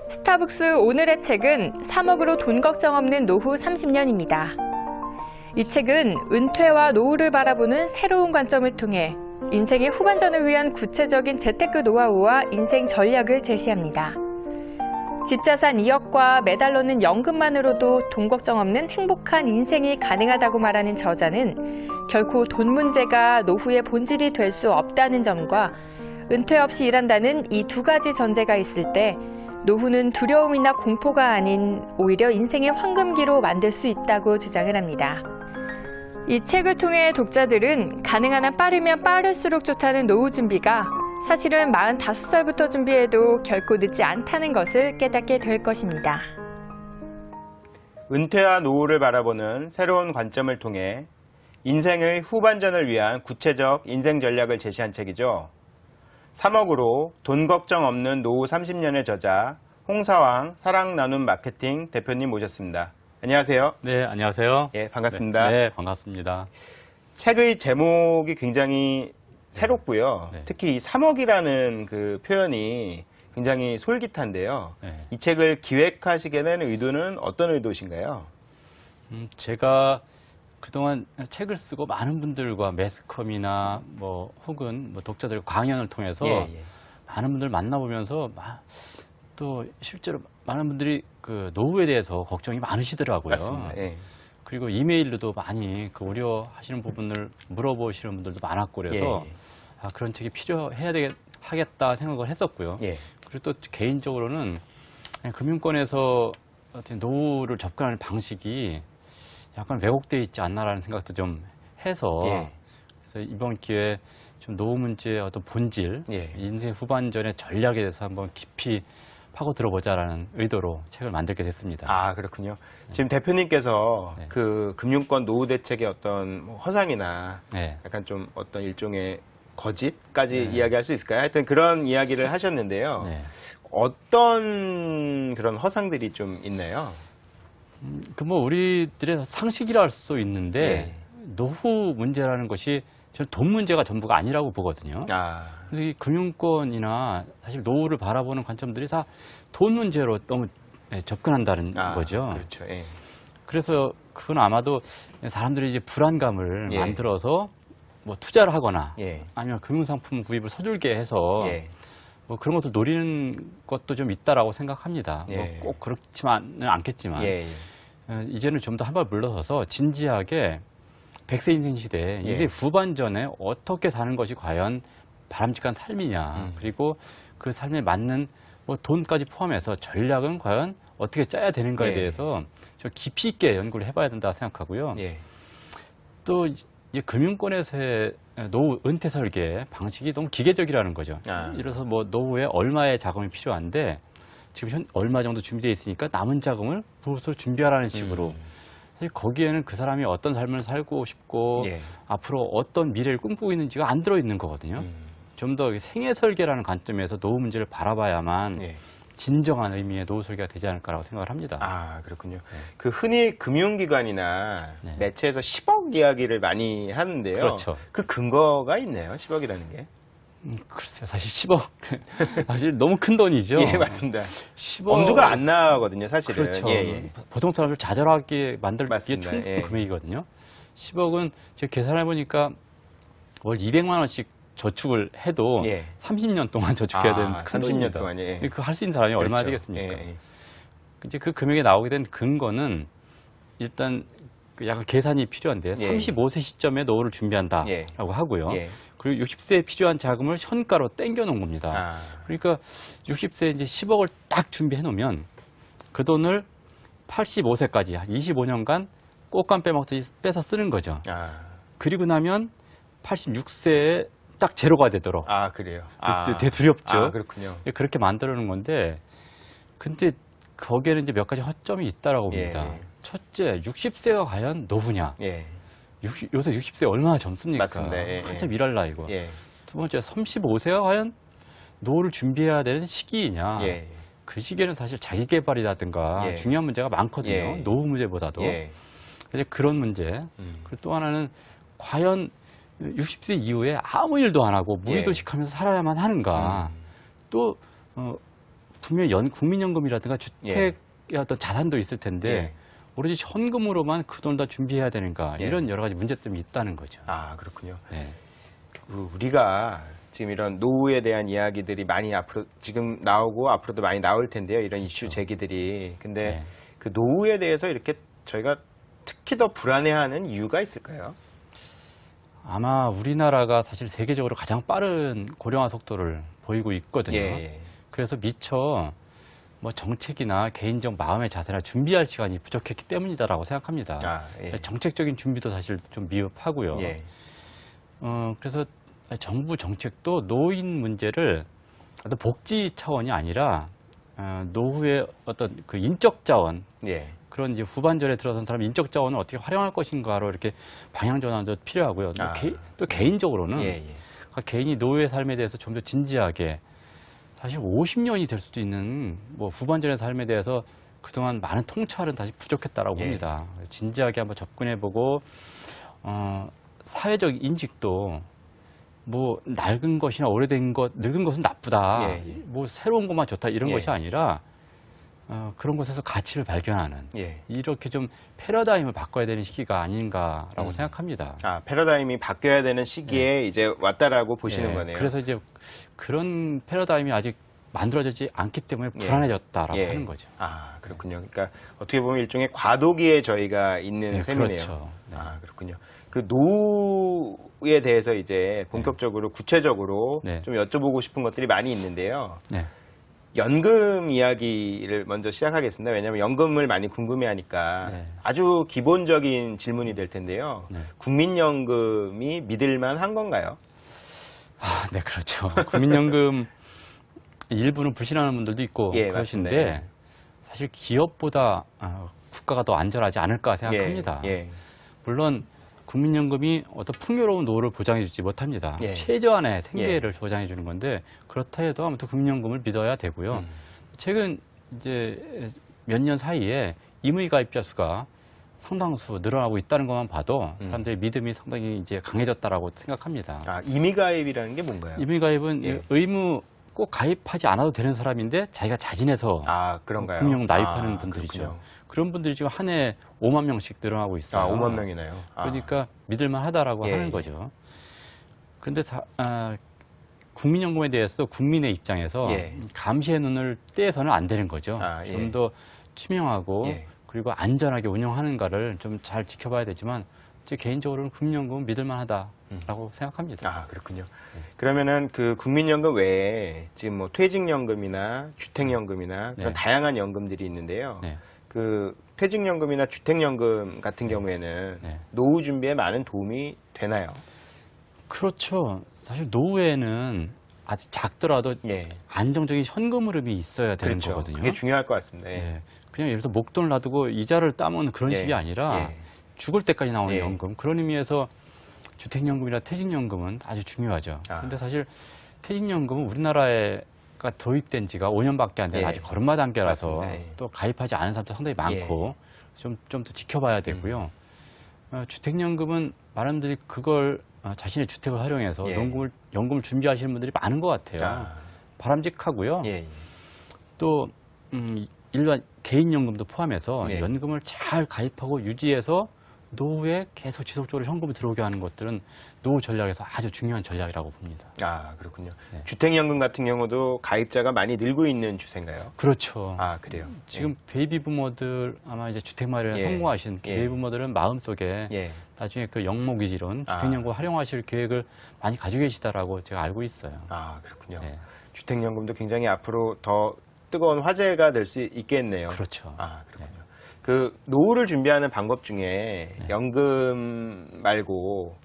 스타벅스 오늘의 책은 3억으로 돈 걱정 없는 노후 30년입니다. 이 책은 은퇴와 노후를 바라보는 새로운 관점을 통해 인생의 후반전을 위한 구체적인 재테크 노하우와 인생 전략을 제시합니다. 집자산 2억과 매달 넣는 연금만으로도 돈 걱정 없는 행복한 인생이 가능하다고 말하는 저자는 결코 돈 문제가 노후의 본질이 될 수 없다는 점과 은퇴 없이 일한다는 이 두 가지 전제가 있을 때 노후는 두려움이나 공포가 아닌 오히려 인생의 황금기로 만들 수 있다고 주장을 합니다. 이 책을 통해 독자들은 가능한 한 빠르면 빠를수록 좋다는 노후 준비가 사실은 45살부터 준비해도 결코 늦지 않다는 것을 깨닫게 될 것입니다. 은퇴와 노후를 바라보는 새로운 관점을 통해 인생의 후반전을 위한 구체적 인생 전략을 제시한 책이죠. 3억으로 돈 걱정 없는 노후 30년의 저자 홍사왕 사랑 나눔 마케팅 대표님 모셨습니다. 안녕하세요. 네, 안녕하세요. 예, 반갑습니다. 네, 반갑습니다. 책의 제목이 굉장히 새롭고요. 네. 특히 이 3억이라는 그 표현이 굉장히 솔깃한데요. 네. 이 책을 기획하시게 된 의도는 어떤 의도신가요? 제가 그동안 책을 쓰고 많은 분들과 매스컴이나 혹은 독자들 강연을 통해서 많은 분들 만나보면서 또 실제로 많은 분들이 그 노후에 대해서 걱정이 많으시더라고요. 맞습니다. 예. 그리고 이메일로도 많이 그 우려하시는 부분을 물어보시는 분들도 많았고 그래서 그런 책이 하겠다 생각을 했었고요. 예. 그리고 또 개인적으로는 금융권에서 어떤 노후를 접근하는 방식이 약간 왜곡되어 있지 않나라는 생각도 좀 해서 그래서 이번 기회에 좀 노후 문제의 어떤 본질, 인생 후반전의 전략에 대해서 한번 깊이 파고 들어보자라는 의도로 책을 만들게 됐습니다. 아, 그렇군요. 지금 대표님께서 그 금융권 노후 대책의 어떤 허상이나 약간 좀 어떤 일종의 거짓까지 이야기할 수 있을까요? 하여튼 그런 이야기를 하셨는데요. 어떤 그런 허상들이 좀 있나요? 우리들의 상식이라 할 수 있는데 노후 문제라는 것이 저는 돈 문제가 전부가 아니라고 보거든요. 그래서 이 금융권이나 사실 노후를 바라보는 관점들이 다 돈 문제로 너무 접근한다는 거죠. 그렇죠. 그래서 그건 아마도 사람들이 이제 불안감을 만들어서 투자를 하거나 아니면 금융상품 구입을 서툴게 해서 그런 것도 노리는 것도 좀 있다라고 생각합니다. 꼭 그렇지만은 않겠지만 이제는 좀 더 한 발 물러서서 진지하게 100세 인생 시대, 인생 후반전에 어떻게 사는 것이 과연 바람직한 삶이냐, 그리고 그 삶에 맞는 돈까지 포함해서 전략은 과연 어떻게 짜야 되는가에 대해서 좀 깊이 있게 연구를 해봐야 된다 생각하고요. 또 이제 금융권에서의 노후 은퇴 설계 방식이 너무 기계적이라는 거죠. 이래서 노후에 얼마의 자금이 필요한데 지금 얼마 정도 준비되어 있으니까 남은 자금을 부업으로 준비하라는 식으로 사실 거기에는 그 사람이 어떤 삶을 살고 싶고 앞으로 어떤 미래를 꿈꾸고 있는지가 안 들어있는 거거든요. 좀 더 생애 설계라는 관점에서 노후 문제를 바라봐야만 진정한 의미의 노후 설계가 되지 않을까라고 생각을 합니다. 아, 그렇군요. 그 흔히 금융기관이나 매체에서 10억 이야기를 많이 하는데요. 그렇죠. 그 근거가 있네요, 10억이라는 게. 글쎄요, 사실 10억. 사실 너무 큰 돈이죠. 예, 맞습니다. 10억. 엄두가 안 나거든요, 사실은. 그렇죠. 보통 사람들 좌절하게 만들기에 충분한 예. 금액이거든요. 10억은 제가 계산해보니까 월 200만 원씩 저축을 해도 30년 동안 저축해야 되는 큰 30년 돈입니다. 동안, 그 할 수 있는 사람이 얼마나 되겠습니까? 이제 그 금액이 나오게 된 근거는 일단 약간 계산이 필요한데 35세 시점에 노후를 준비한다라고 하고요. 그리고 60세에 필요한 자금을 현가로 땡겨 놓은 겁니다. 그러니까 60세에 이제 10억을 딱 준비해 놓으면 그 돈을 85세까지 한 25년간 꽃감 빼먹듯이 빼서 쓰는 거죠. 그리고 나면 86세에 딱 제로가 되도록. 그래요. 되게 두렵죠. 그렇군요. 그렇게 만들어 놓은 건데, 근데 거기에는 이제 몇 가지 허점이 있다라고 봅니다. 첫째, 60세가 과연 노후냐? 요새 60세 얼마나 젊습니까? 맞습니다. 한참 일할 나이고. 두 번째, 35세가 과연 노후를 준비해야 되는 시기이냐? 그 시기에는 사실 자기 개발이라든가 중요한 문제가 많거든요. 노후 문제보다도. 그래서 그런 문제. 그리고 또 하나는 과연 60세 이후에 아무 일도 안 하고 무의도식하면서 살아야만 하는가. 또 분명히 국민연금이라든가 주택의 어떤 자산도 있을 텐데 오로지 현금으로만 그 돈을 다 준비해야 되는가 이런 여러 가지 문제점이 있다는 거죠. 아, 그렇군요. 우리가 지금 이런 노후에 대한 이야기들이 많이 앞으로 지금 나오고 앞으로도 많이 나올 텐데요. 이런 이슈 제기들이. 근데 그 노후에 대해서 이렇게 저희가 특히 더 불안해하는 이유가 있을까요? 아마 우리나라가 사실 세계적으로 가장 빠른 고령화 속도를 보이고 있거든요. 그래서 미처 뭐 정책이나 개인적 마음의 자세나 준비할 시간이 부족했기 때문이다라고 생각합니다. 정책적인 준비도 사실 좀 미흡하고요. 그래서 정부 정책도 노인 문제를 어떤 복지 차원이 아니라 노후의 어떤 그 인적 자원 그런 이제 후반전에 들어선 사람 인적 자원을 어떻게 활용할 것인가로 이렇게 방향 전환도 필요하고요. 또 개인적으로는 개인이 노후의 삶에 대해서 좀 더 진지하게 사실 50년이 될 수도 있는 뭐 후반전의 삶에 대해서 그동안 많은 통찰은 다시 부족했다라고 봅니다. 진지하게 한번 접근해보고 사회적 인식도 뭐 낡은 것이나 오래된 것, 늙은 것은 나쁘다. 뭐 새로운 것만 좋다 이런 것이 아니라 그런 곳에서 가치를 발견하는 이렇게 좀 패러다임을 바꿔야 되는 시기가 아닌가라고 생각합니다. 패러다임이 바뀌어야 되는 시기에 이제 왔다라고 보시는 거네요. 그래서 이제 그런 패러다임이 아직 만들어지지 않기 때문에 불안해졌다라고 하는 거죠. 그렇군요. 그러니까 어떻게 보면 일종의 과도기에 저희가 있는 셈이네요. 그렇죠. 그렇군요. 그 노후에 대해서 이제 본격적으로 구체적으로 좀 여쭤보고 싶은 것들이 많이 있는데요. 연금 이야기를 먼저 시작하겠습니다. 왜냐하면 연금을 많이 궁금해하니까 아주 기본적인 질문이 될 텐데요. 국민연금이 믿을만한 건가요? 네, 그렇죠. 국민연금 일부는 불신하는 분들도 있고 그러신데 맞습니다. 사실 기업보다 국가가 더 안전하지 않을까 생각합니다. 물론 국민연금이 어떤 풍요로운 노후를 보장해주지 못합니다. 최저한의 생계를 보장해주는 건데 그렇다 해도 아무튼 국민연금을 믿어야 되고요. 최근 이제 몇 년 사이에 임의 가입자 수가 상당수 늘어나고 있다는 것만 봐도 사람들의 믿음이 상당히 이제 강해졌다라고 생각합니다. 임의 가입이라는 게 뭔가요? 임의 가입은 의무 꼭 가입하지 않아도 되는 사람인데 자기가 자진해서 그런가요? 국민연금 나입하는 분들이죠. 그렇군요. 그런 분들이 지금 한 해 5만 명씩 늘어나고 있어요. 5만 명이나요? 그러니까 믿을만 하다라고 하는 거죠. 그런데 국민연금에 대해서 국민의 입장에서 감시의 눈을 떼서는 안 되는 거죠. 좀 더 투명하고 그리고 안전하게 운영하는가를 좀 잘 지켜봐야 되지만 제 개인적으로는 국민연금은 믿을만하다라고 생각합니다. 그렇군요. 그러면은 그 국민연금 외에 지금 뭐 퇴직연금이나 주택연금이나 그런 다양한 연금들이 있는데요. 그 퇴직연금이나 주택연금 같은 경우에는 노후 준비에 많은 도움이 되나요? 그렇죠. 사실 노후에는 아직 작더라도 안정적인 현금 흐름이 있어야 되는 거거든요. 그게 중요할 것 같습니다. 그냥 예를 들어서 목돈을 놔두고 이자를 따면 그런 식이 아니라 죽을 때까지 나오는 연금. 그런 의미에서 주택연금이나 퇴직연금은 아주 중요하죠. 그런데 사실 퇴직연금은 우리나라가 도입된 지가 5년밖에 안 되는 아직 걸음마 단계라서 또 가입하지 않은 사람도 상당히 많고 좀 더 지켜봐야 되고요. 주택연금은 많은 분들이 그걸 자신의 주택을 활용해서 연금을 준비하시는 분들이 많은 것 같아요. 바람직하고요. 또 일반 개인연금도 포함해서 연금을 잘 가입하고 유지해서 노후에 계속 지속적으로 현금이 들어오게 하는 것들은 노후 전략에서 아주 중요한 전략이라고 봅니다. 그렇군요. 주택연금 같은 경우도 가입자가 많이 늘고 있는 추세인가요? 그렇죠. 그래요. 지금 베이비 부모들 아마 이제 주택 마련에 성공하신 베이비 부모들은 마음속에 나중에 그 영목이지론 주택연금 활용하실 계획을 많이 가지고 계시다라고 제가 알고 있어요. 그렇군요. 주택연금도 굉장히 앞으로 더 뜨거운 화제가 될 수 있겠네요. 그렇죠. 그렇군요. 그 노후를 준비하는 방법 중에 연금 말고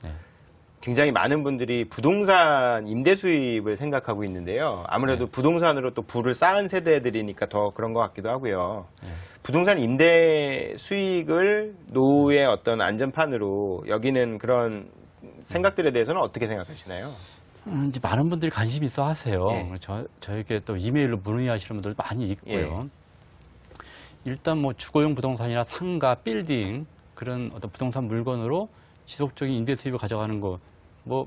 굉장히 많은 분들이 부동산 임대 수입을 생각하고 있는데요. 아무래도 부동산으로 또 부를 쌓은 세대들이니까 더 그런 것 같기도 하고요. 부동산 임대 수익을 노후의 어떤 안전판으로 여기는 그런 생각들에 대해서는 어떻게 생각하시나요? 이제 많은 분들이 관심 있어 하세요. 저에게 또 이메일로 문의하시는 분들 많이 있고요. 일단 뭐 주거용 부동산이나 상가, 빌딩 그런 어떤 부동산 물건으로 지속적인 임대 수입을 가져가는 거 뭐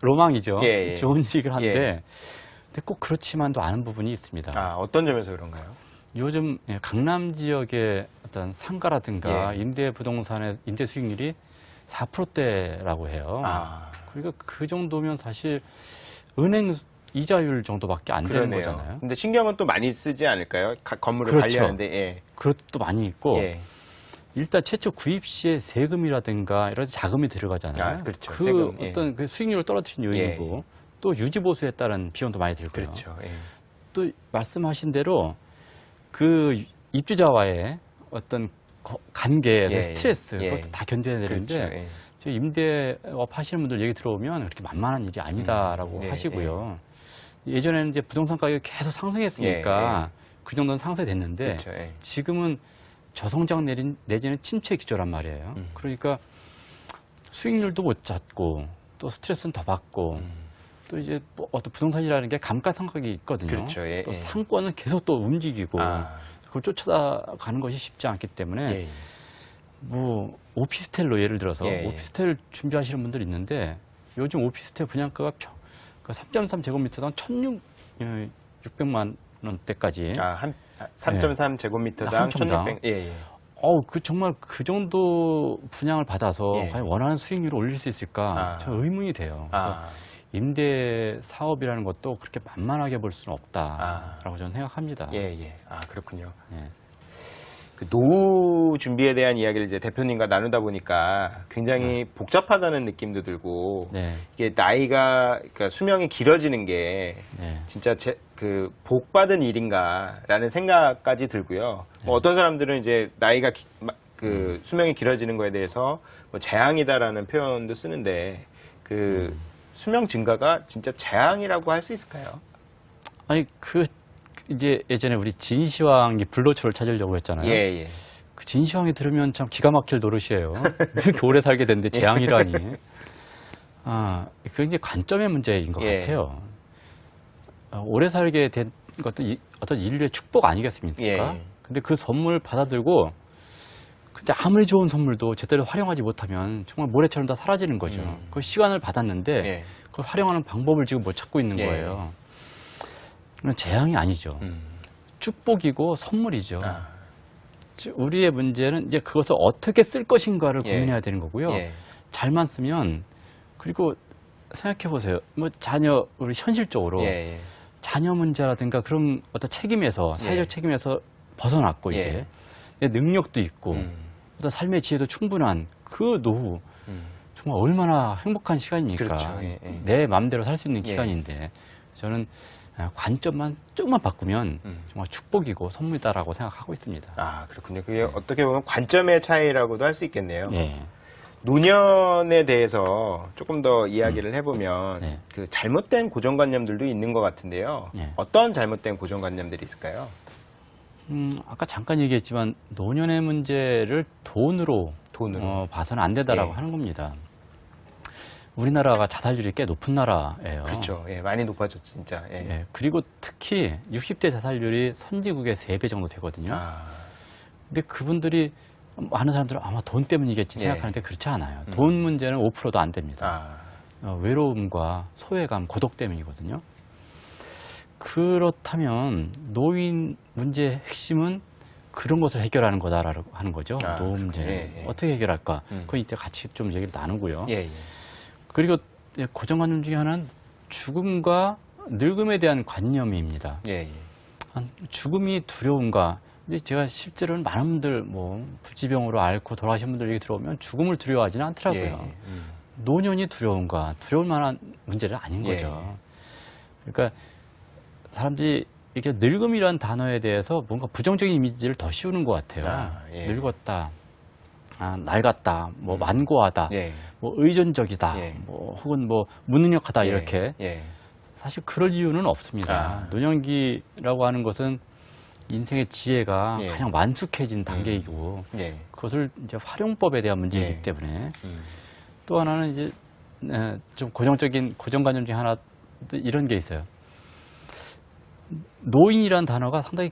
로망이죠. 좋은 일이긴 한데 근데 꼭 그렇지만도 않은 부분이 있습니다. 아, 어떤 점에서 그런가요? 요즘 강남 지역의 어떤 상가라든가 임대 부동산의 임대 수익률이 4%대라고 해요. 그러니까 그 정도면 사실 은행 이자율 정도밖에 안 되는 거잖아요. 근데 신경은 또 많이 쓰지 않을까요? 건물을 그렇죠. 관리하는데. 그것도 많이 있고 일단 최초 구입 시에 세금이라든가 이런 자금이 들어가잖아요. 그렇죠. 그 세금, 어떤 그 수익률을 떨어뜨린 요인이고 또 유지 보수에 따른 비용도 많이 들고요. 그렇죠. 또 말씀하신 대로 그 입주자와의 어떤 관계에서 스트레스 그것도 다 견뎌야 되는데 그렇죠. 지금 임대업 하시는 분들 얘기 들어보면 그렇게 만만한 일이 아니다라고 하시고요. 예전에는 이제 부동산 가격이 계속 상승했으니까 그 정도는 상쇄됐는데 그렇죠. 지금은 저성장 내지는 침체 기조란 말이에요. 그러니까 수익률도 못 잡고 또 스트레스는 더 받고 또 이제 뭐 어떤 부동산이라는 게 감가상각이 있거든요. 그렇죠. 또 상권은 계속 또 움직이고 그걸 쫓아가는 것이 쉽지 않기 때문에 뭐 오피스텔로 예를 들어서 오피스텔 준비하시는 분들 있는데 요즘 오피스텔 분양가가 3.3제곱미터당 1,600만 원대까지. 3.3제곱미터당 1,600. 그 정말 그 정도 분양을 받아서 과연 원하는 수익률을 올릴 수 있을까? 저 의문이 돼요. 그래서 임대 사업이라는 것도 그렇게 만만하게 볼 수는 없다라고 저는 생각합니다. 그렇군요. 그 노후 준비에 대한 이야기를 이제 대표님과 나누다 보니까 굉장히 복잡하다는 느낌도 들고 이게 나이가 그러니까 수명이 길어지는 게 진짜 그 복 받은 일인가라는 생각까지 들고요. 뭐 어떤 사람들은 이제 나이가 그 수명이 길어지는 거에 대해서 뭐 재앙이다라는 표현도 쓰는데 그 수명 증가가 진짜 재앙이라고 할 수 있을까요? 아니 이제 예전에 우리 진시황이 불로초를 찾으려고 했잖아요. 그 진시황이 들으면 참 기가 막힐 노릇이에요. 이렇게 오래 살게 됐는데 재앙이라니. 그게 이제 관점의 문제인 것 같아요. 오래 살게 된 것도 어떤 인류의 축복 아니겠습니까? 근데 그 선물 받아들고 근데 아무리 좋은 선물도 제대로 활용하지 못하면 정말 모래처럼 다 사라지는 거죠. 그 시간을 받았는데 그걸 활용하는 방법을 지금 못 찾고 있는 거예요. 그건 재앙이 아니죠. 축복이고 선물이죠. 우리의 문제는 이제 그것을 어떻게 쓸 것인가를 고민해야 되는 거고요. 잘만 쓰면 그리고 생각해 보세요. 뭐 자녀 우리 현실적으로 자녀 문제라든가 그런 어떤 책임에서 사회적 책임에서 벗어났고 이제 내 능력도 있고 어떤 삶의 지혜도 충분한 그 노후 정말 얼마나 행복한 시간입니까? 그렇죠. 내 마음대로 살 수 있는 시간인데 저는 관점만 조금만 바꾸면 정말 축복이고 선물이다라고 생각하고 있습니다. 그렇군요. 그게 어떻게 보면 관점의 차이라고도 할 수 있겠네요. 노년에 대해서 조금 더 이야기를 해보면 그 잘못된 고정관념들도 있는 것 같은데요. 어떤 잘못된 고정관념들이 있을까요? 아까 잠깐 얘기했지만 노년의 문제를 돈으로 봐서는 안 된다라고 하는 겁니다. 우리나라가 자살률이 꽤 높은 나라예요. 그렇죠. 많이 높아졌죠, 진짜. 그리고 특히 60대 자살률이 선진국의 3배 정도 되거든요. 근데 그분들이 많은 사람들은 아마 돈 때문이겠지 생각하는데 그렇지 않아요. 돈 문제는 5%도 안 됩니다. 외로움과 소외감, 고독 때문이거든요. 그렇다면 노인 문제의 핵심은 그런 것을 해결하는 거다라고 하는 거죠. 노후 문제. 어떻게 해결할까? 그건 이때 같이 좀 얘기를 나누고요. 그리고 고정관념 중에 하나는 죽음과 늙음에 대한 관념입니다. 죽음이 두려운가? 근데 제가 실제로는 많은 분들 뭐 불치병으로 앓고 돌아가신 분들 얘기 들어오면 죽음을 두려워하지는 않더라고요. 노년이 두려운가? 두려울 만한 문제는 아닌 거죠. 그러니까 사람들이 이렇게 늙음이라는 단어에 대해서 뭔가 부정적인 이미지를 더 씌우는 것 같아요. 늙었다, 낡았다, 뭐 만고하다, 뭐 의존적이다, 뭐 혹은 뭐 무능력하다 이렇게. 사실 그럴 이유는 없습니다. 노년기라고 하는 것은 인생의 지혜가 가장 완숙해진 단계이고 그것을 이제 활용법에 대한 문제이기 때문에 또 하나는 이제 좀 고정관념 중에 하나 이런 게 있어요. 노인이라는 단어가 상당히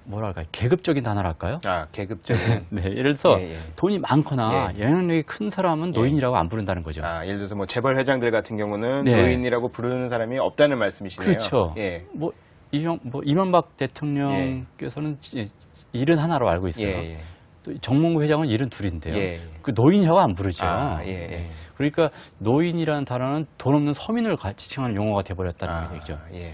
뭐랄까 계급적인 단어랄까요? 아, 계급적인. 네, 예를 들어서 예, 예. 돈이 많거나 예. 영향력이 큰 사람은 노인이라고 안 부른다는 거죠. 아, 예를 들어서 뭐 재벌 회장들 같은 경우는 네. 노인이라고 부르는 사람이 없다는 말씀이시네요. 그렇죠. 예. 뭐 이명박 대통령께서는 일은 하나로 알고 있어요. 예, 예. 또 정몽구 회장은 일은 둘인데요. 예. 그 노인이라고 안 부르죠. 아, 예, 예. 그러니까 노인이라는 단어는 돈 없는 서민을 지칭하는 용어가 돼버렸다는 얘기죠. 예.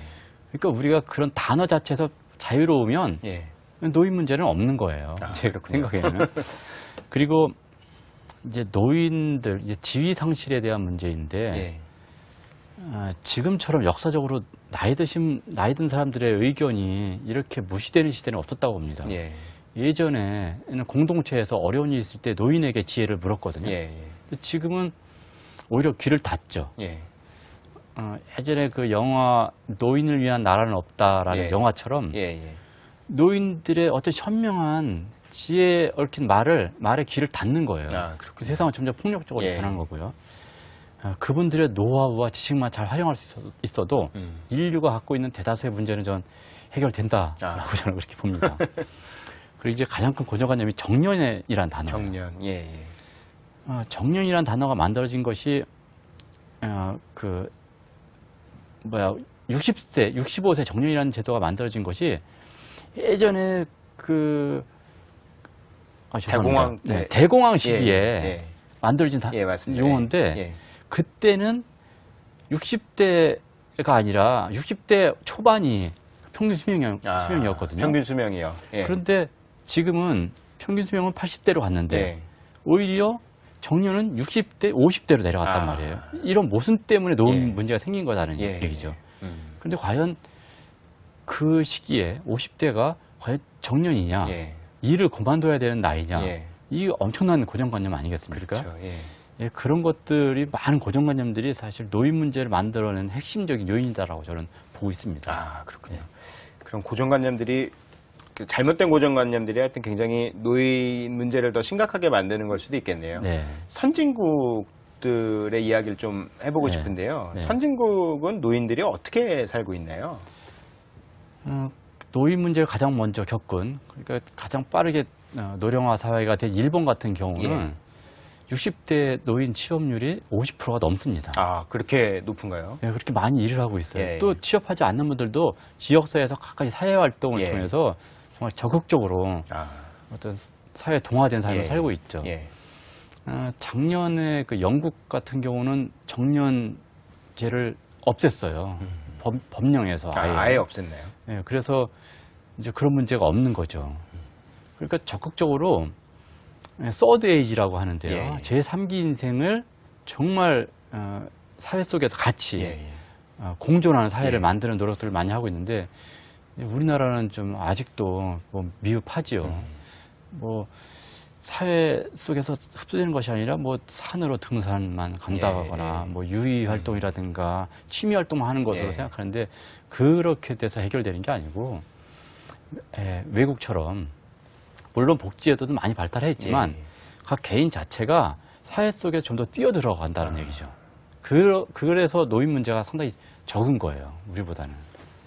그러니까 우리가 그런 단어 자체에서 자유로우면 예. 노인 문제는 없는 거예요. 아, 제 그렇군요. 생각에는. 그리고 이제 노인들 이제 지위 상실에 대한 문제인데 예. 지금처럼 역사적으로 나이 든 사람들의 의견이 이렇게 무시되는 시대는 없었다고 봅니다. 예. 예전에는 공동체에서 어려운 일이 있을 때 노인에게 지혜를 물었거든요. 예. 근데 지금은 오히려 귀를 닫죠. 예. 예전에 그 영화 노인을 위한 나라는 없다라는 예. 영화처럼 예. 예. 노인들의 어떤 현명한 지혜 얽힌 말에 귀를 닫는 거예요. 아, 그 그렇군요. 세상은 점점 폭력적으로 예. 변한 거고요. 그분들의 노하우와 지식만 잘 활용할 수 있어도 인류가 갖고 있는 대다수의 문제는 전 해결된다라고 저는 그렇게 봅니다. 그리고 이제 가장 큰 고정관념이 정년이란 단어예요. 정년. 예. 예. 정년이란 단어가 만들어진 것이 60세, 65세 정년이라는 제도가 만들어진 것이 예전에 대공황 때. 네, 대공황 시기에 예. 만들어진 예, 맞습니다. 용어인데 예. 그때는 60대가 아니라 60대 초반이 평균 수명이었거든요. 평균 수명이요. 예. 그런데 지금은 평균 수명은 80대로 갔는데 예. 오히려 정년은 60대, 50대로 내려갔단 말이에요. 이런 모순 때문에 노인 예. 문제가 생긴 거다는 예. 얘기죠. 그런데 과연 그 시기에 50대가 과연 정년이냐, 예. 일을 그만둬야 되는 나이냐, 예. 이 엄청난 고정관념 아니겠습니까? 그렇죠. 예. 예, 그런 것들이 많은 고정관념들이 사실 노인 문제를 만들어낸 핵심적인 요인이다라고 저는 보고 있습니다. 아, 그렇군요. 그런 고정관념들이 잘못된 고정관념들이 하여튼 굉장히 노인 문제를 더 심각하게 만드는 걸 수도 있겠네요. 네. 선진국들의 이야기를 좀 해보고 네. 싶은데요. 네. 선진국은 노인들이 어떻게 살고 있나요? 노인 문제를 가장 먼저 겪은, 그러니까 가장 빠르게 노령화 사회가 된 일본 같은 경우는 60대 노인 취업률이 50%가 넘습니다. 아, 그렇게 높은가요? 네, 그렇게 많이 일을 하고 있어요. 예, 또 예. 취업하지 않는 분들도 지역사회에서 각가지 사회활동을 예. 통해서 정말 적극적으로 어떤 사회 동화된 삶을 예. 살고 있죠. 예. 작년에 그 영국 같은 경우는 정년제를 없앴어요. 법령에서 아예 없앴나요? 네, 그래서 이제 그런 문제가 없는 거죠. 그러니까 적극적으로 서드 에이지라고 하는데요. 예. 제3기 인생을 정말 사회 속에서 같이 예. 공존하는 사회를 예. 만드는 노력들을 많이 하고 있는데 우리나라는 좀 아직도 뭐 미흡하지요. 뭐 사회 속에서 흡수되는 것이 아니라 뭐 산으로 등산만 간다거나 뭐 유의 활동이라든가 취미 활동만 하는 것으로 생각하는데 그렇게 돼서 해결되는 게 아니고 외국처럼 물론 복지제도도 많이 발달해 있지만 각 개인 자체가 사회 속에 좀 더 뛰어들어간다는 얘기죠. 그래서 노인 문제가 상당히 적은 거예요. 우리보다는.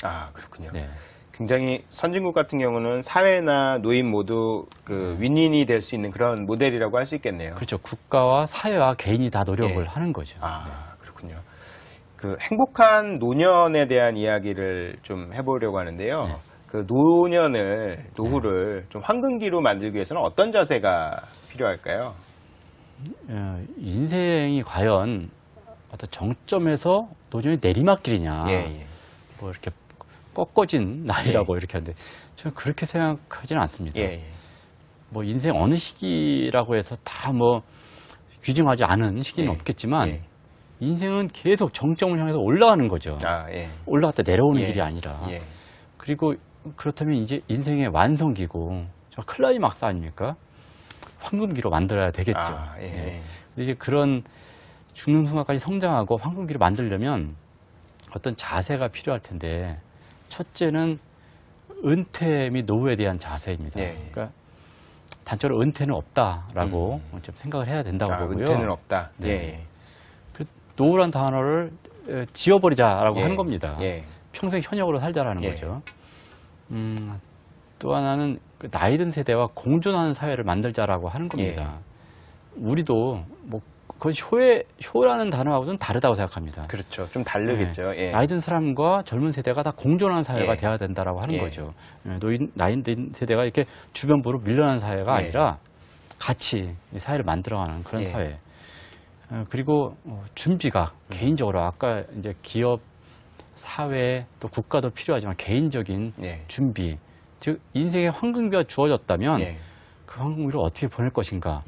아, 그렇군요. 네. 굉장히 선진국 같은 경우는 사회나 노인 모두 그 윈윈이 될 수 있는 그런 모델이라고 할 수 있겠네요. 그렇죠. 국가와 사회와 개인이 다 노력을 하는 거죠. 아, 그렇군요. 그 행복한 노년에 대한 이야기를 좀 해보려고 하는데요. 네. 그 노후를 좀 황금기로 만들기 위해서는 어떤 자세가 필요할까요? 인생이 과연 어떤 정점에서 노년이 내리막길이냐, 뭐 이렇게 꺾어진 나이라고 이렇게 하는데 저는 그렇게 생각하지는 않습니다. 뭐 인생 어느 시기라고 해서 다 뭐 규정하지 않은 시기는 없겠지만 인생은 계속 정점을 향해서 올라가는 거죠. 올라갔다 내려오는 길이 아니라. 그리고 그렇다면 이제 인생의 완성기고 저 클라이막스 아닙니까? 황금기로 만들어야 되겠죠. 근데 이제 그런 죽는 순간까지 성장하고 황금기로 만들려면 어떤 자세가 필요할 텐데 첫째는 은퇴 및 노후에 대한 자세입니다. 그러니까 단적으로 은퇴는 없다라고 좀 생각을 해야 된다고 보고요. 은퇴는 없다. 그 노후란 단어를 지워버리자라고 하는 겁니다. 평생 현역으로 살자라는 거죠. 또 하나는 그 나이 든 세대와 공존하는 사회를 만들자라고 하는 겁니다. 우리도 뭐 그건 효라는 단어하고는 다르다고 생각합니다. 그렇죠. 좀 다르겠죠. 나이 든 사람과 젊은 세대가 다 공존하는 사회가 돼야 된다라고 하는 예. 거죠. 나이 든 세대가 이렇게 주변부로 밀려나는 사회가 아니라 같이 이 사회를 만들어가는 그런 사회. 그리고 준비가 개인적으로 아까 이제 기업, 사회 또 국가도 필요하지만 개인적인 준비, 즉 인생의 황금비가 주어졌다면 그 황금비를 어떻게 보낼 것인가.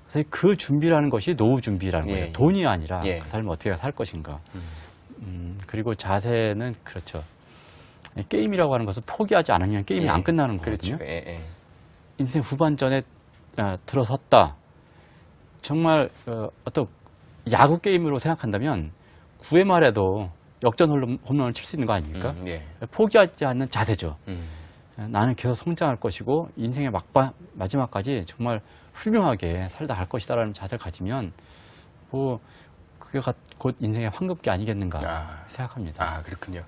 그래서 그 준비라는 것이 노후 준비라는 거예요. 돈이 아니라 그 삶을 어떻게 살 것인가. 그리고 자세는 그렇죠. 게임이라고 하는 것은 포기하지 않으면 게임이 안 끝나는 거거든요. 그렇죠. 인생 후반전에 들어섰다. 정말 어떤 야구 게임으로 생각한다면 9회 말에도 역전 홈런을 칠 수 있는 거 아닙니까? 포기하지 않는 자세죠. 나는 계속 성장할 것이고 인생의 마지막까지 정말 훌륭하게 살다 갈 것이다라는 자세를 가지면 뭐 그게 곧 인생의 황금기 아니겠는가 생각합니다. 아, 그렇군요.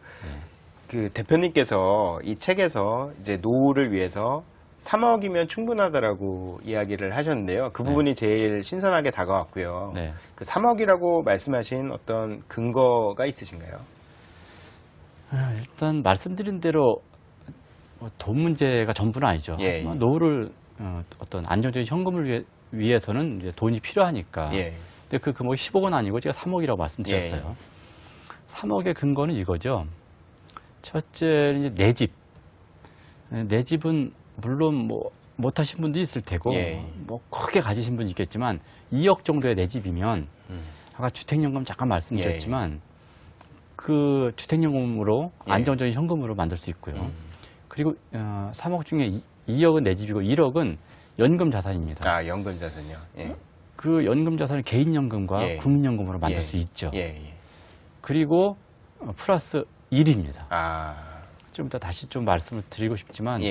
그 대표님께서 이 책에서 이제 노후를 위해서 3억이면 충분하다라고 이야기를 하셨는데요. 그 부분이 제일 신선하게 다가왔고요. 그 3억이라고 말씀하신 어떤 근거가 있으신가요? 일단 말씀드린 대로 돈 문제가 전부는 아니죠. 하지만 노후를 어떤 안정적인 현금을 위해서는 이제 돈이 필요하니까. 근데 그 금액이 10억은 아니고 제가 3억이라고 말씀드렸어요. 3억의 근거는 이거죠. 첫째는 이제 내 집. 내 집은 물론 뭐 못하신 분도 있을 테고 뭐 크게 가지신 분이 있겠지만 2억 정도의 내 집이면 아까 주택연금 잠깐 말씀드렸지만 그 주택연금으로 안정적인 현금으로 만들 수 있고요. 그리고 3억 중에 2억은 내 집이고 1억은 연금 자산입니다. 아, 연금 자산이요? 그 연금 자산을 개인연금과 국민연금으로 만들 수 있죠. 그리고 플러스 일입니다. 좀 이따 다시 좀 말씀을 드리고 싶지만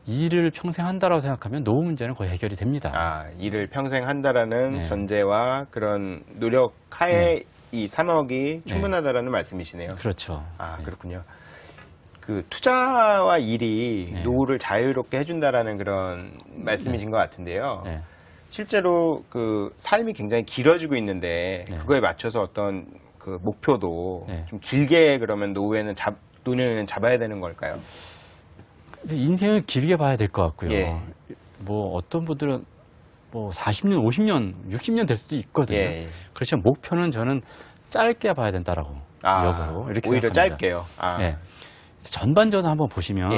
일을 평생 한다라고 생각하면 노후 문제는 거의 해결이 됩니다. 일을 평생 한다라는 전제와 그런 노력 하에 이 3억이 충분하다라는 말씀이시네요. 그렇죠. 그렇군요. 그 투자와 일이 노후를 자유롭게 해준다라는 그런 말씀이신 것 같은데요. 실제로 그 삶이 굉장히 길어지고 있는데 그거에 맞춰서 어떤 그 목표도 좀 길게 그러면 노후에는 잡아야 되는 걸까요? 인생을 길게 봐야 될 것 같고요. 뭐 어떤 분들은 뭐 40년, 50년, 60년 될 수도 있거든요. 그렇지만 목표는 저는 짧게 봐야 된다라고 역으로 이렇게 오히려 생각합니다. 짧게요. 전반전을 한번 보시면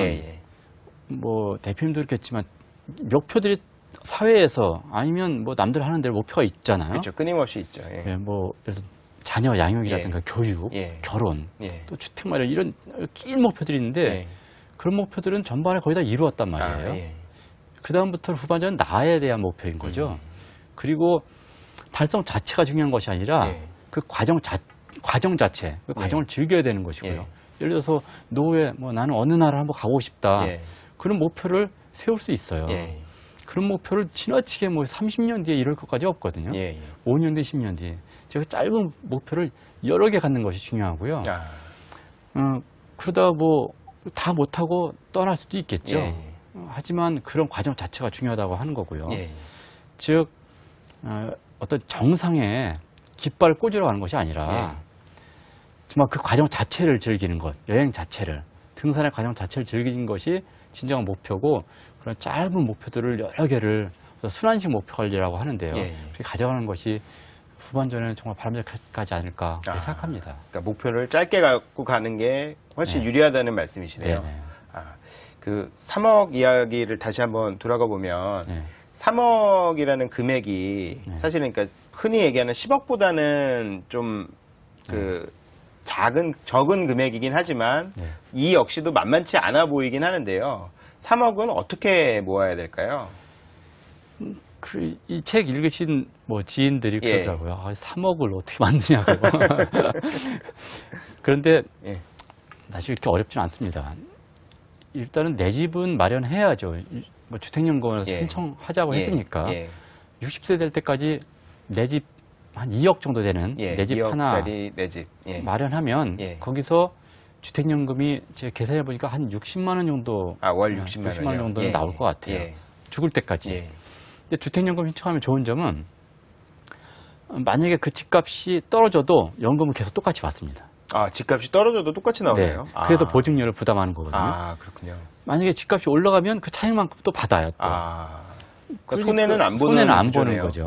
뭐 대표님도 그렇겠지만 목표들이 사회에서 아니면 뭐 남들 하는 대로 목표가 있잖아요. 그렇죠. 끊임없이 있죠. 뭐 그래서 자녀 양육이라든가 교육, 결혼, 또 주택 마련 이런 긴 목표들이 있는데 그런 목표들은 전반에 거의 다 이루었단 말이에요. 그 다음부터 후반전은 나에 대한 목표인 거죠. 그리고 달성 자체가 중요한 것이 아니라 그 과정 자체, 그 과정을 즐겨야 되는 것이고요. 예를 들어서 노후에 뭐 나는 어느 나라를 한번 가고 싶다. 그런 목표를 세울 수 있어요. 그런 목표를 지나치게 뭐 30년 뒤에 이룰 것까지 없거든요. 5년 뒤, 10년 뒤에. 제가 짧은 목표를 여러 개 갖는 것이 중요하고요. 그러다가 뭐 다 못하고 떠날 수도 있겠죠. 하지만 그런 과정 자체가 중요하다고 하는 거고요. 즉 어떤 정상의 깃발을 꽂으러 가는 것이 아니라 정말 그 과정 자체를 즐기는 것, 여행 자체를, 등산의 과정 자체를 즐기는 것이 진정한 목표고 그런 짧은 목표들을 여러 개를 순환식 목표 관리라고 하는데요. 그렇게 가져가는 것이 후반전에는 정말 바람직하지 않을까 생각합니다. 그러니까 목표를 짧게 갖고 가는 게 훨씬 유리하다는 말씀이시네요. 그 3억 이야기를 다시 한번 돌아가 보면 3억이라는 금액이 사실은 그러니까 흔히 얘기하는 10억보다는 좀 그 적은 금액이긴 하지만 이 역시도 만만치 않아 보이긴 하는데요. 3억은 어떻게 모아야 될까요? 이 책 읽으신 뭐 지인들이 그러더라고요. 3억을 어떻게 만드냐고. 그런데 사실 이렇게 어렵지는 않습니다. 일단은 내 집은 마련해야죠. 뭐 주택연금을 신청하자고 했으니까 60세 될 때까지 내 집 한 2억 정도 되는 내 집 하나 내 집. 마련하면 거기서 주택연금이 제가 계산해 보니까 한 60만 원 정도, 월 60만 원 정도는 예, 나올 것 같아요. 예. 죽을 때까지. 예. 근데 주택연금 신청하면 좋은 점은 만약에 그 집값이 떨어져도 연금은 계속 똑같이 받습니다. 집값이 떨어져도 똑같이 나오나요? 네. 그래서 보증료를 부담하는 거거든요. 그렇군요. 만약에 집값이 올라가면 그 차익만큼 또 받아요. 또. 그러니까 손해는 안 보는 손해는 안 구조네요. 보는 거죠.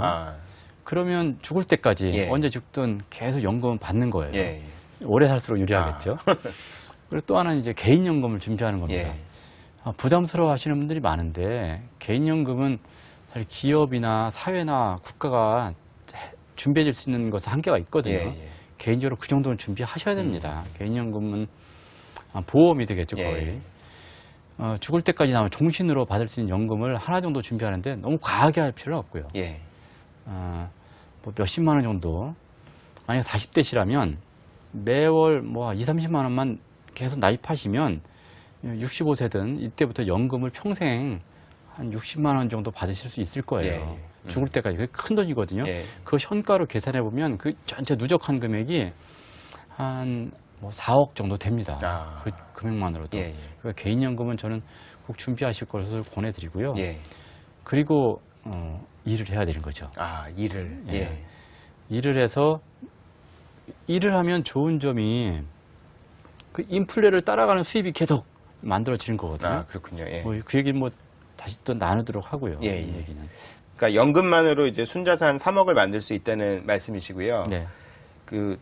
그러면 죽을 때까지 예. 언제 죽든 계속 연금은 받는 거예요. 예. 오래 살수록 유리하겠죠. 그리고 또 하나는 이제 개인연금을 준비하는 겁니다. 예. 부담스러워 하시는 분들이 많은데 개인연금은 사실 기업이나 사회나 국가가 준비해 줄 수 있는 것은 한계가 있거든요. 예. 개인적으로 그 정도는 준비하셔야 됩니다. 개인연금은 보험이 되겠죠, 거의. 예. 죽을 때까지 나면 종신으로 받을 수 있는 연금을 하나 정도 준비하는데 너무 과하게 할 필요는 없고요. 예. 뭐 몇십만 원 정도. 만약 40대시라면 매월 뭐 2, 30만 원만 계속 나입하시면 65세든 이때부터 연금을 평생 한 60만 원 정도 받으실 수 있을 거예요. 죽을 때까지. 그게 큰 돈이거든요. 그 현가로 계산해 보면 그 전체 누적한 금액이 한 뭐 4억 정도 됩니다. 그 금액만으로도. 그러니까 개인연금은 저는 꼭 준비하실 것을 권해드리고요. 그리고 일을 해야 되는 거죠. 일을. 일을 해서 일을 하면 좋은 점이 그 인플레를 따라가는 수입이 계속 만들어지는 거거든요. 그렇군요. 그 얘기는 뭐 다시 또 나누도록 하고요. 이 얘기는. 그러니까 연금만으로 이제 순자산 3억을 만들 수 있다는 말씀이시고요. 네. 그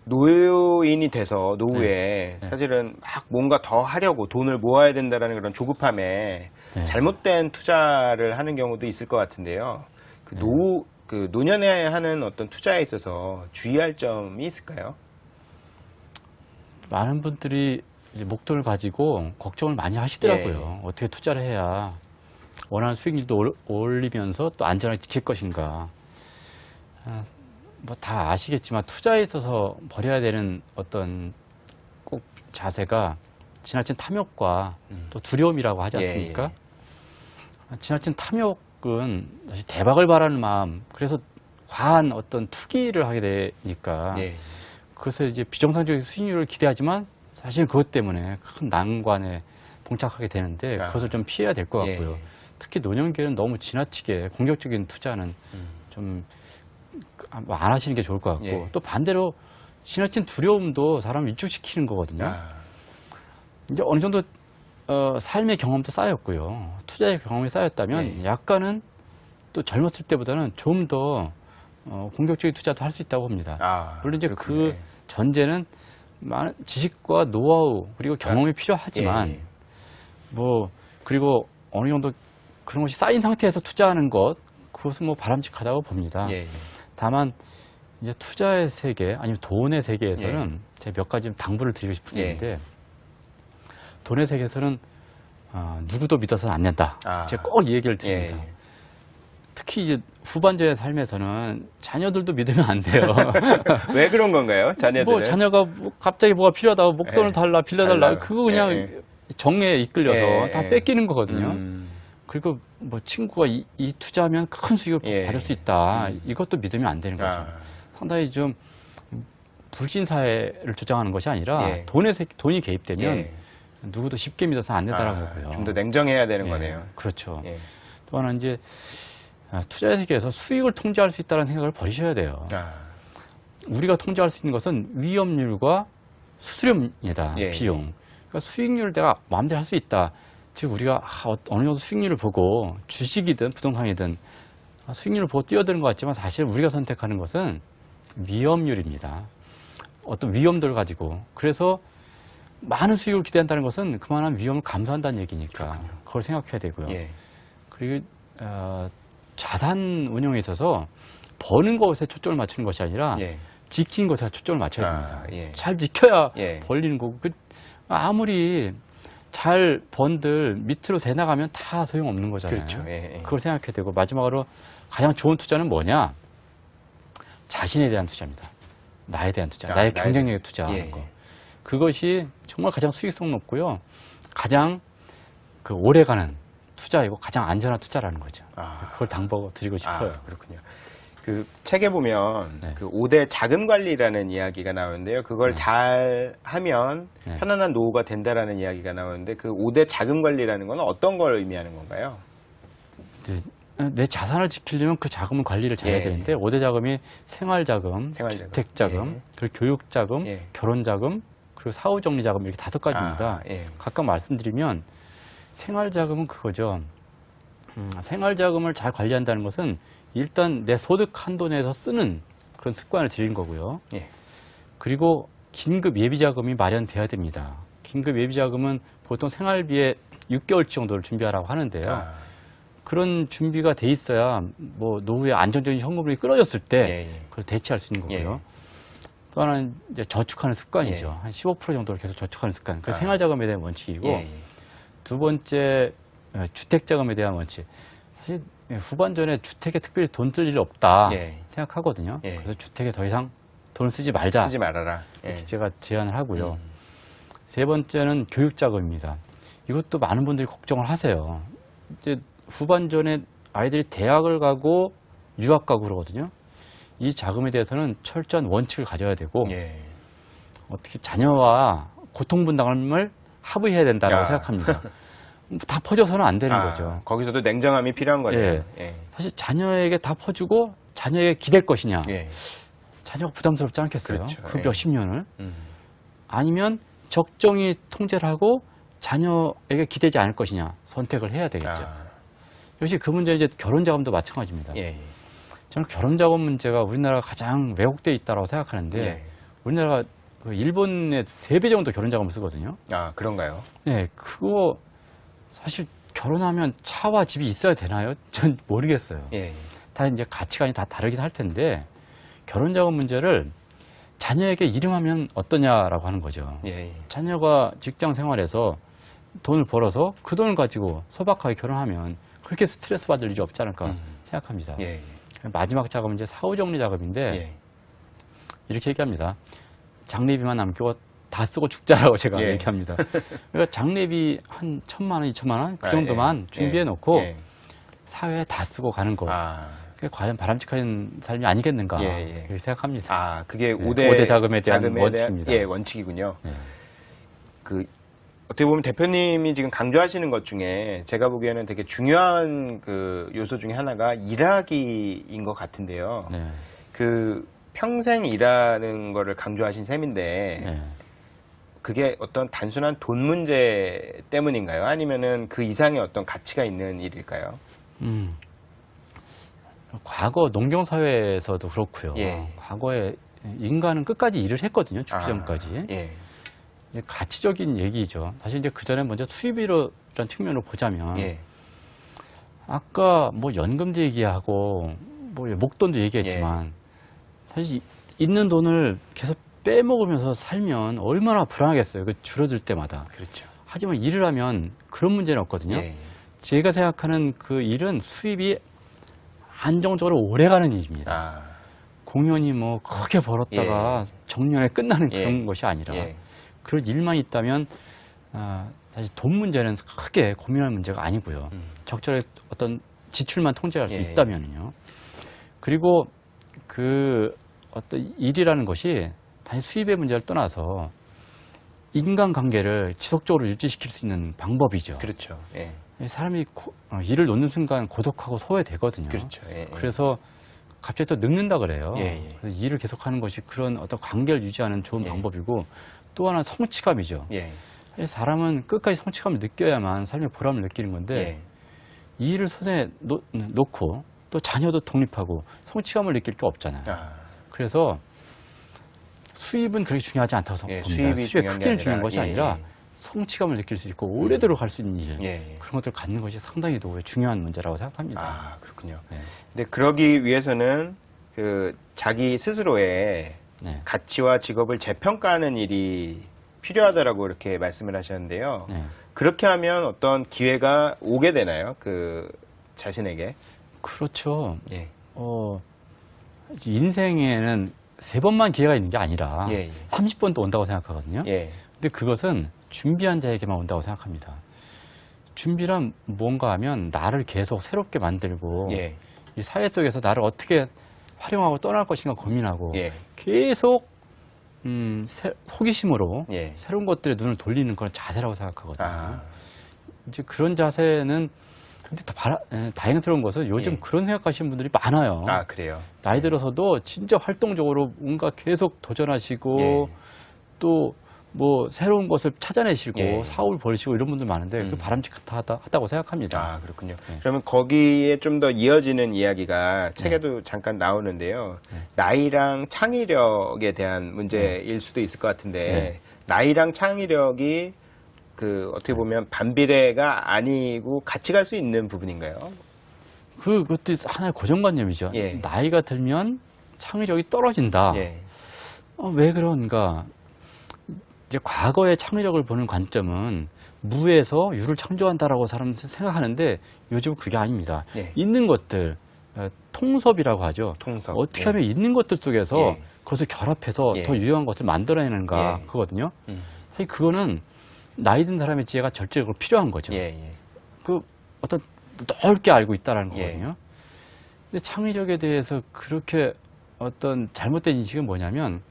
노인이 돼서 노후에 사실은 막 뭔가 더 하려고 돈을 모아야 된다라는 그런 조급함에 잘못된 투자를 하는 경우도 있을 것 같은데요. 그 노년에 하는 어떤 투자에 있어서 주의할 점이 있을까요? 많은 분들이 이제 목돈을 가지고 걱정을 많이 하시더라고요. 어떻게 투자를 해야 원하는 수익률도 올리면서 또 안전하게 지킬 것인가. 뭐 다 아시겠지만 투자에 있어서 버려야 되는 어떤 꼭 자세가 지나친 탐욕과 또 두려움이라고 하지 않습니까? 지나친 탐욕은 사실 대박을 바라는 마음, 그래서 과한 어떤 투기를 하게 되니까 그래서 이제 비정상적인 수익률을 기대하지만 사실 그것 때문에 큰 난관에 봉착하게 되는데 그것을 좀 피해야 될 것 같고요. 특히 노년기에는 너무 지나치게 공격적인 투자는 좀 안 하시는 게 좋을 것 같고 또 반대로 지나친 두려움도 사람을 위축시키는 거거든요. 이제 어느 정도 삶의 경험도 쌓였고요. 투자의 경험이 쌓였다면 약간은 또 젊었을 때보다는 좀 더 공격적인 투자도 할 수 있다고 봅니다. 물론 이제 그 전제는 많은 지식과 노하우 그리고 경험이 필요하지만 뭐 그리고 어느 정도 그런 것이 쌓인 상태에서 투자하는 것 그것은 뭐 바람직하다고 봅니다. 다만 이제 투자의 세계 아니면 돈의 세계에서는 제가 몇 가지 당부를 드리고 싶은 게 있는데 돈의 세계에서는 누구도 믿어서는 안 된다. 제가 꼭 이 얘기를 드립니다. 특히 이제 후반전의 삶에서는 자녀들도 믿으면 안 돼요. 왜 그런 건가요? 자녀들은? 뭐 자녀가 뭐 갑자기 뭐가 필요하다고 목돈을 달라 빌려달라 그거 그냥 정에 이끌려서 다 뺏기는 거거든요. 그리고 뭐 친구가 이 투자하면 큰 수익을 받을 수 있다. 이것도 믿으면 안 되는 거죠. 상당히 좀 불신 사회를 주장하는 것이 아니라 돈이 개입되면 누구도 쉽게 믿어서 안 된다라고 하고요. 좀 더 냉정해야 되는 거네요. 그렇죠. 또 하나 이제 투자의 세계에서 수익을 통제할 수 있다는 생각을 버리셔야 돼요. 우리가 통제할 수 있는 것은 위험률과 수수료입니다. 비용. 그러니까 수익률을 내가 마음대로 할 수 있다. 즉 우리가 어느 정도 수익률을 보고 주식이든 부동산이든 수익률을 보고 뛰어드는 것 같지만 사실 우리가 선택하는 것은 위험률입니다. 어떤 위험도를 가지고. 그래서 많은 수익을 기대한다는 것은 그만한 위험을 감수한다는 얘기니까 그걸 생각해야 되고요. 그리고 자산 운용에 있어서 버는 것에 초점을 맞추는 것이 아니라 지키는 것에 초점을 맞춰야 됩니다. 잘 지켜야 벌리는 거고 아무리 잘 번들 밑으로 새 나가면 다 소용없는 거잖아요. 그렇죠. 그걸 생각해야 되고 마지막으로 가장 좋은 투자는 뭐냐? 자신에 대한 투자입니다. 나에 대한 투자, 나의 경쟁력에 투자하는 거. 그것이 정말 가장 수익성 높고요. 가장 그 오래가는 투자이고 가장 안전한 투자라는 거죠. 그걸 당부드리고 싶어요. 그렇군요. 그 책에 보면 네. 그 5대 자금 관리라는 이야기가 나오는데요. 그걸 네. 잘 하면 네. 편안한 노후가 된다라는 이야기가 나오는데 그 5대 자금 관리라는 건 어떤 걸 의미하는 건가요? 이제 내 자산을 지키려면 그 자금을 관리를 잘해야 예. 되는데 5대 자금이 생활자금, 생활자금. 주택자금, 예. 그리고 교육자금, 예. 결혼자금, 그리고 사후정리자금 이렇게 5가지입니다. 아, 예. 각각 말씀드리면 생활자금은 그거죠. 생활자금을 잘 관리한다는 것은 일단 내 소득 한도 내에서 쓰는 그런 습관을 들인 거고요. 예. 그리고 긴급 예비자금이 마련돼야 됩니다. 긴급 예비자금은 보통 생활비에 6개월치 정도를 준비하라고 하는데요. 아, 그런 준비가 돼 있어야 뭐 노후에 안정적인 현금이 끊어졌을 때 예, 예. 그걸 대체할 수 있는 거고요. 예. 또 하나는 이제 저축하는 습관이죠. 예. 한 15% 정도를 계속 저축하는 습관. 그 아. 생활자금에 대한 원칙이고 예, 예. 두 번째 주택자금에 대한 원칙. 사실 후반전에 주택에 특별히 돈 쓸 일 없다 예. 생각하거든요. 예. 그래서 주택에 더 이상 돈을 쓰지 말자. 쓰지 말아라. 예. 이렇게 제가 제안을 하고요. 음. 세 번째는 교육자금입니다. 이것도 많은 분들이 걱정을 하세요. 이제 후반전에 아이들이 대학을 가고 유학 가고 그러거든요. 이 자금에 대해서는 철저한 원칙을 가져야 되고 예. 어떻게 자녀와 고통분담을 합의해야 된다고 야. 생각합니다. 다 퍼져서는 안 되는 아, 거죠. 거기서도 냉정함이 필요한 거네요. 예. 예. 사실 자녀에게 다 퍼주고 자녀에게 기댈 것이냐. 예. 자녀가 부담스럽지 않겠어요? 그렇죠. 그 예. 몇십 년을. 음. 아니면 적정히 통제를 하고 자녀에게 기대지 않을 것이냐 선택을 해야 되겠죠. 아, 역시 그 문제 이제 결혼자금도 마찬가지입니다. 예. 저는 결혼자금 문제가 우리나라가 가장 왜곡되어 있다고 생각하는데 예. 우리나라가 그 일본의 3배 정도 결혼자금을 쓰거든요. 아, 그런가요? 네, 그거 사실 결혼하면 차와 집이 있어야 되나요? 전 모르겠어요. 예. 다 이제 가치관이 다 다르긴 할 텐데 결혼자금 문제를 자녀에게 이름하면 어떠냐라고 하는 거죠. 예. 자녀가 직장 생활에서 돈을 벌어서 그 돈을 가지고 소박하게 결혼하면 그렇게 스트레스 받을 일이 없지 않을까 생각합니다. 예. 마지막 자금은 이제 사후정리 자금인데 예. 이렇게 얘기합니다. 장례비만 남기고 다 쓰고 죽자라고 제가 예. 얘기합니다. 그러니까 장례비 한 1,000만 원, 2,000만 원 그 아, 정도만 예. 준비해 놓고 예. 사회에 다 쓰고 가는 거. 아. 그게 과연 바람직한 삶이 아니겠는가 예, 예. 그렇게 생각합니다. 아, 그게 네, 5대, 자금에 대한 원칙입니다. 예, 원칙이군요. 네. 그 어떻게 보면 대표님이 지금 강조하시는 것 중에 제가 보기에는 되게 중요한 그 요소 중에 하나가 일하기인 것 같은데요. 네. 그 평생 일하는 거를 강조하신 셈인데 네. 그게 어떤 단순한 돈 문제 때문인가요? 아니면은 그 이상의 어떤 가치가 있는 일일까요? 과거 농경사회에서도 그렇고요. 예. 과거에 인간은 끝까지 일을 했거든요. 죽기 전까지. 예. 이제 가치적인 얘기죠. 사실 이제 그 전에 먼저 수입이라는 측면으로 보자면 예. 아까 뭐 연금도 얘기하고 뭐 목돈도 얘기했지만 사실 있는 돈을 계속 빼먹으면서 살면 얼마나 불안하겠어요. 그 줄어들 때마다. 그렇죠. 하지만 일을 하면 그런 문제는 없거든요. 예. 제가 생각하는 그 일은 수입이 안정적으로 오래가는 일입니다. 아. 공연이 뭐 크게 벌었다가 정년에 끝나는 그런 것이 아니라 예. 그런 일만 있다면 사실 돈 문제는 크게 고민할 문제가 아니고요. 적절히 어떤 지출만 통제할 수 예. 있다면요. 그리고 그 어떤 일이라는 것이 단지 수입의 문제를 떠나서 인간관계를 지속적으로 유지시킬 수 있는 방법이죠. 그렇죠. 예. 사람이 일을 놓는 순간 고독하고 소외되거든요. 그렇죠. 예. 그래서 갑자기 또 늙는다 그래요. 예, 예. 그래서 일을 계속하는 것이 그런 어떤 관계를 유지하는 좋은 예. 방법이고 또 하나 성취감이죠. 예. 사람은 끝까지 성취감을 느껴야만 삶의 보람을 느끼는 건데 예. 이 일을 손에 놓고 또 자녀도 독립하고 성취감을 느낄 게 없잖아요. 아. 그래서 수입은 그렇게 중요하지 않다고 예, 봅니다. 수입이 수입의 중요한 게 크기는 중요한 것이 예, 아니라 예. 성취감을 느낄 수 있고 오래도록 할 수 있는 일 예, 예. 그런 것들을 갖는 것이 상당히 더 중요한 문제라고 생각합니다. 아, 그렇군요. 네. 근데 그러기 위해서는 그 자기 스스로의 네. 가치와 직업을 재평가하는 일이 필요하다라고 이렇게 말씀을 하셨는데요. 네. 그렇게 하면 어떤 기회가 오게 되나요? 그 자신에게? 그렇죠. 예. 인생에는 3번만 기회가 있는 게 아니라 예, 예. 30번도 온다고 생각하거든요. 예. 근데 그것은 준비한 자에게만 온다고 생각합니다. 준비란 뭔가 하면 나를 계속 새롭게 만들고 예. 이 사회 속에서 나를 어떻게 활용하고 떠날 것인가 고민하고 예. 계속 호기심으로 예. 새로운 것들에 눈을 돌리는 그런 자세라고 생각하거든요. 아. 이제 그런 자세는 근데 다행스러운 것은 요즘 예. 그런 생각하시는 분들이 많아요. 아, 그래요? 나이 들어서도 진짜 활동적으로 뭔가 계속 도전하시고 예. 또 뭐 새로운 것을 찾아내시고 예. 사업을 벌이시고 이런 분들 많은데 그 바람직하다고 생각합니다. 아, 그렇군요. 네. 그러면 거기에 좀 더 이어지는 이야기가 책에도 잠깐 나오는데요. 네. 나이랑 창의력에 대한 문제일 수도 있을 것 같은데 네. 나이랑 창의력이 그 어떻게 보면 반비례가 아니고 같이 갈 수 있는 부분인가요? 그것도 하나의 고정관념이죠. 예. 나이가 들면 창의력이 떨어진다. 예. 왜 그런가? 이제 과거의 창의력을 보는 관점은 무에서 유를 창조한다라고 사람들이 생각하는데 요즘 그게 아닙니다. 예. 있는 것들, 통섭이라고 하죠. 통섭. 어떻게 예. 하면 있는 것들 속에서 예. 그것을 결합해서 예. 더 유용한 것을 만들어내는가 예. 그거거든요. 사실 그거는 나이 든 사람의 지혜가 절대적으로 필요한 거죠. 예. 예. 그 어떤 넓게 알고 있다라는 예. 거거든요. 근데 창의력에 대해서 그렇게 어떤 잘못된 인식은 뭐냐면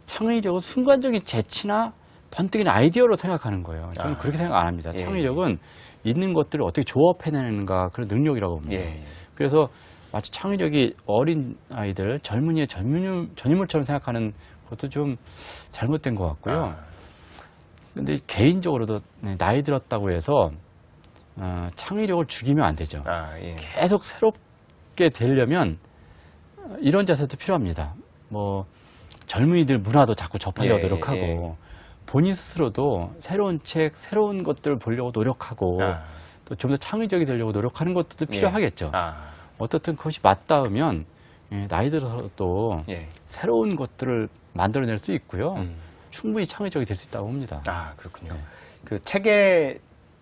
창의력은 순간적인 재치나 번뜩이는 아이디어로 생각하는 거예요. 저는 그렇게 생각 안 합니다. 예. 창의력은 있는 것들을 어떻게 조합해내는가 그런 능력이라고 봅니다. 예. 그래서 마치 창의력이 어린 아이들, 젊은이의 전유물처럼 생각하는 것도 좀 잘못된 것 같고요. 근데 개인적으로도 나이 들었다고 해서 창의력을 죽이면 안 되죠. 예. 계속 새롭게 되려면 이런 자세도 필요합니다. 뭐 젊은이들 문화도 자꾸 접하려고 예, 노력하고 예. 본인 스스로도 새로운 책, 새로운 것들을 보려고 노력하고 또 좀 더 창의적이 되려고 노력하는 것도 필요하겠죠. 어떻든 그것이 맞닿으면 나이 들어서도 예. 새로운 것들을 만들어낼 수 있고요. 충분히 창의적이 될 수 있다고 봅니다. 그렇군요. 네. 그 책의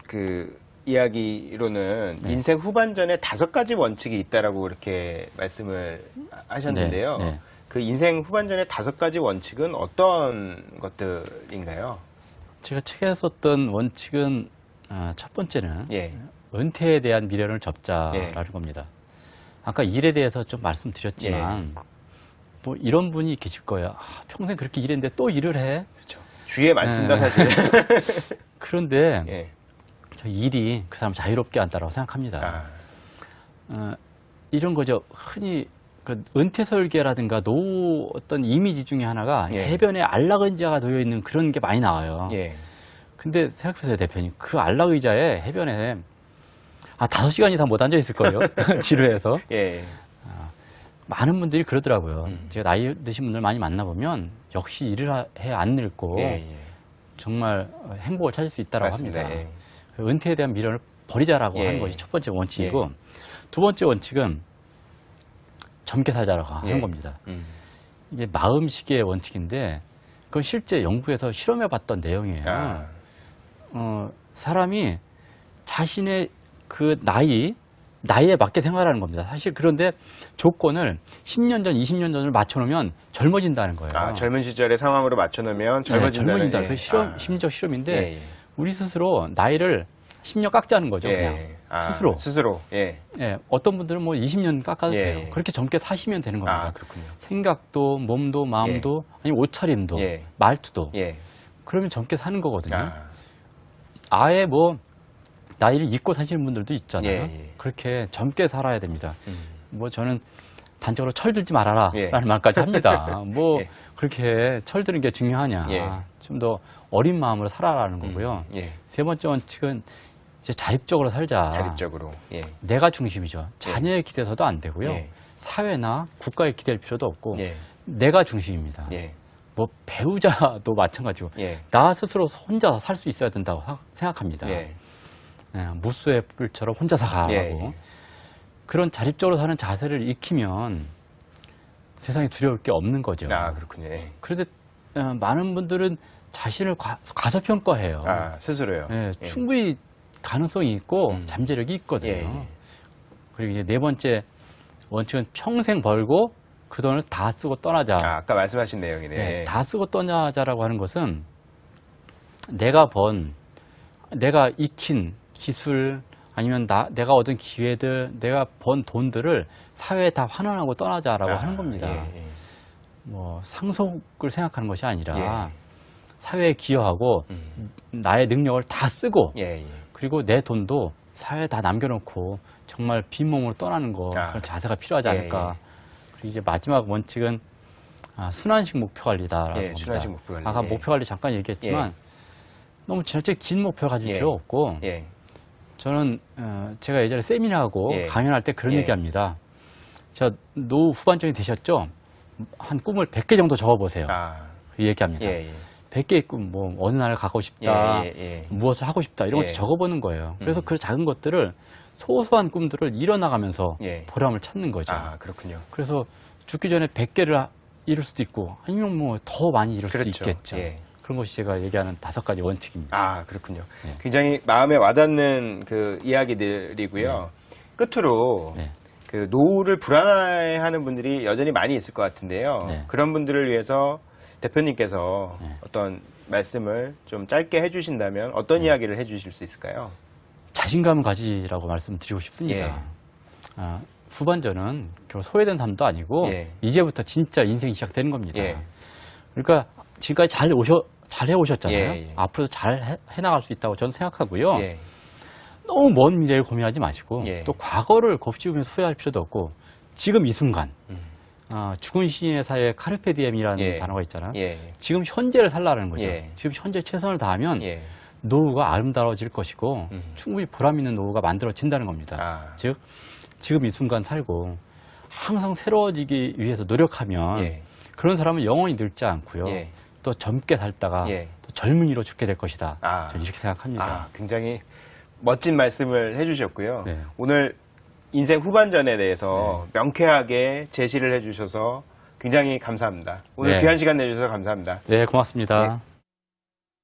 그 이야기로는 네. 인생 후반전에 5가지 원칙이 있다라고 그렇게 말씀을 하셨는데요. 네, 네. 그 인생 후반전의 5가지 원칙은 어떤 것들인가요? 제가 책에 썼던 원칙은 첫 번째는 예. 은퇴에 대한 미련을 접자라는 예. 겁니다. 아까 일에 대해서 좀 말씀드렸지만 뭐 이런 분이 계실 거예요. 평생 그렇게 일했는데 또 일을 해? 그렇죠. 주위에 많습니다, 네. 사실. 그런데 예. 저 일이 그 사람 자유롭게 한다고 생각합니다. 이런 거죠. 흔히 그 은퇴 설계라든가 노후 어떤 이미지 중에 하나가 예. 해변에 안락 의자가 놓여 있는 그런 게 많이 나와요. 예. 근데 생각해보세요, 대표님. 그 안락 의자에 해변에 5시간 이상 못 앉아 있을 거예요. 지루해서. 예. 많은 분들이 그러더라고요. 음. 제가 나이 드신 분들 많이 만나보면 역시 일을 해 안 늙고 예. 정말 행복을 찾을 수 있다고 맞습니다. 합니다. 예. 은퇴에 대한 미련을 버리자라고 예. 하는 것이 첫 번째 원칙이고 두 번째 원칙은 젊게 살자라고 하는 겁니다. 이게 마음식의 원칙인데 그건 실제 연구에서 실험해 봤던 내용이에요. 사람이 자신의 그 나이에 맞게 생활하는 겁니다. 사실 그런데 조건을 10년 전, 20년 전을 맞춰놓으면 젊어진다는 거예요. 젊은 시절의 상황으로 맞춰놓으면 젊어진다는. 젊어진다. 그 심리적 실험인데 우리 스스로 나이를 10년 깎자는 거죠. 그냥 스스로. 스스로. 예. 어떤 분들은 뭐 20년 깎아도 예. 돼요. 그렇게 젊게 사시면 되는 겁니다. 그렇군요. 생각도, 몸도, 마음도, 아니 옷차림도, 말투도. 그러면 젊게 사는 거거든요. 아예 뭐 나이를 잊고 사시는 분들도 있잖아요. 그렇게 젊게 살아야 됩니다. 뭐 저는 단적으로 철들지 말아라 라는 말까지 합니다. 뭐 그렇게 철드는 게 중요하냐. 좀 더 어린 마음으로 살아라는 거고요. 세 번째 원칙은 이제 자립적으로 살자. 자립적으로. 내가 중심이죠. 자녀의 기대서도 안 되고요. 사회나 국가에 기댈 필요도 없고 내가 중심입니다. 뭐 배우자도 마찬가지고 나 스스로 혼자 살 수 있어야 된다고 생각합니다. 무수의 뿔처럼 혼자 살아가고 그런 자립적으로 사는 자세를 익히면 세상에 두려울 게 없는 거죠. 그렇군요. 그런데 많은 분들은 자신을 과소평가해요. 스스로요. 충분히 가능성이 있고 잠재력이 있거든요. 그리고 이제 네 번째 원칙은 평생 벌고 그 돈을 다 쓰고 떠나자. 아까 말씀하신 내용이네. 다 쓰고 떠나자라고 하는 것은 내가 익힌 기술, 아니면 내가 얻은 기회들, 내가 번 돈들을 사회에 다 환원하고 떠나자라고 하는 겁니다. 뭐 상속을 생각하는 것이 아니라 사회에 기여하고 나의 능력을 다 쓰고 그리고 내 돈도 사회에 다 남겨놓고 정말 빈몸으로 떠나는 거 그런 자세가 필요하지 않을까. 그리고 이제 마지막 원칙은 순환식 목표 관리다라고 합니다. 순환식 목표 관리. 아까 목표 관리 잠깐 얘기했지만 너무 지나치게 긴 목표를 가질 필요 없고 저는 제가 예전에 세미나하고 강연할 때 그런 얘기합니다. 저 노후 후반전이 되셨죠? 한 꿈을 100개 정도 적어보세요. 그 얘기합니다. 100개의 꿈, 뭐 어느 나라를 가고 싶다, 무엇을 하고 싶다 이런 것도 적어보는 거예요. 그래서 그 작은 것들을 소소한 꿈들을 이뤄나가면서 보람을 찾는 거죠. 그렇군요. 그래서 죽기 전에 100개를 이룰 수도 있고 아니면 뭐 더 많이 이룰 수도 있겠죠. 그런 것이 제가 얘기하는 5가지 원칙입니다. 그렇군요. 굉장히 마음에 와닿는 그 이야기들이고요. 끝으로 그 노후를 불안해하는 분들이 여전히 많이 있을 것 같은데요. 그런 분들을 위해서 대표님께서 어떤 말씀을 좀 짧게 해주신다면 어떤 이야기를 해주실 수 있을까요? 자신감을 가지라고 말씀드리고 싶습니다. 후반전은 결국 소외된 삶도 아니고 이제부터 진짜 인생이 시작되는 겁니다. 그러니까 지금까지 잘 해오셨잖아요. 앞으로 잘 해나갈 수 있다고 저는 생각하고요. 너무 먼 미래를 고민하지 마시고 또 과거를 곱씹으면서 후회할 필요도 없고 지금 이 순간 죽은 시인의 사회에 카르페 디엠이라는 단어가 있잖아요. 지금 현재를 살라는 거죠. 지금 현재 최선을 다하면 노후가 아름다워질 것이고 충분히 보람 있는 노후가 만들어진다는 겁니다. 즉 지금 이 순간 살고 항상 새로워지기 위해서 노력하면 그런 사람은 영원히 늙지 않고요. 또 젊게 살다가 또 젊은이로 죽게 될 것이다. 저는 이렇게 생각합니다. 굉장히 멋진 말씀을 해주셨고요. 오늘 인생 후반전에 대해서 명쾌하게 제시를 해주셔서 굉장히 감사합니다. 오늘 귀한 시간 내주셔서 감사합니다. 네, 고맙습니다.